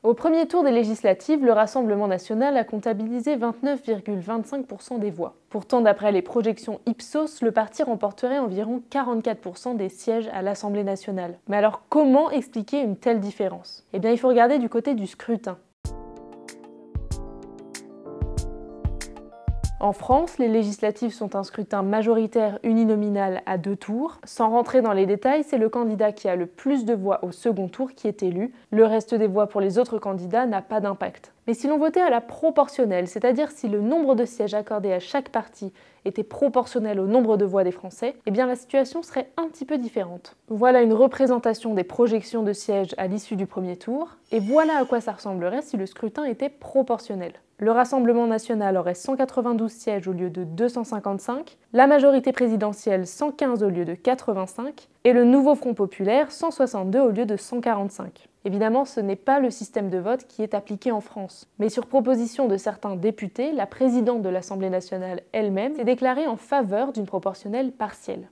Au premier tour des législatives, le Rassemblement national a comptabilisé 29,25% des voix. Pourtant, d'après les projections Ipsos, le parti remporterait environ 44% des sièges à l'Assemblée nationale. Mais alors, comment expliquer une telle différence? Eh bien, il faut regarder du côté du scrutin. En France, les législatives sont un scrutin majoritaire uninominal à 2 tours. Sans rentrer dans les détails, c'est le candidat qui a le plus de voix au second tour qui est élu. Le reste des voix pour les autres candidats n'a pas d'impact. Mais si l'on votait à la proportionnelle, c'est-à-dire si le nombre de sièges accordés à chaque parti était proportionnel au nombre de voix des Français, eh bien la situation serait un petit peu différente. Voilà une représentation des projections de sièges à l'issue du premier tour, et voilà à quoi ça ressemblerait si le scrutin était proportionnel. Le Rassemblement national aurait 192 sièges au lieu de 255, la majorité présidentielle 115 au lieu de 85, et le nouveau Front populaire 162 au lieu de 145. Évidemment, ce n'est pas le système de vote qui est appliqué en France. Mais sur proposition de certains députés, la présidente de l'Assemblée nationale elle-même s'est déclarée en faveur d'une proportionnelle partielle.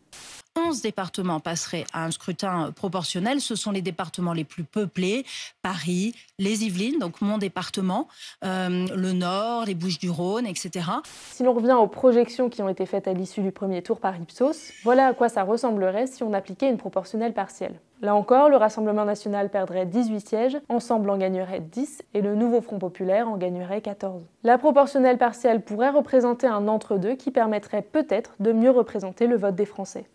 11 départements passeraient à un scrutin proportionnel. Ce sont les départements les plus peuplés, Paris, les Yvelines, donc mon département, le Nord, les Bouches-du-Rhône, etc. Si l'on revient aux projections qui ont été faites à l'issue du premier tour par Ipsos, voilà à quoi ça ressemblerait si on appliquait une proportionnelle partielle. Là encore, le Rassemblement national perdrait 18 sièges, Ensemble en gagnerait 10 et le nouveau Front populaire en gagnerait 14. La proportionnelle partielle pourrait représenter un entre-deux qui permettrait peut-être de mieux représenter le vote des Français.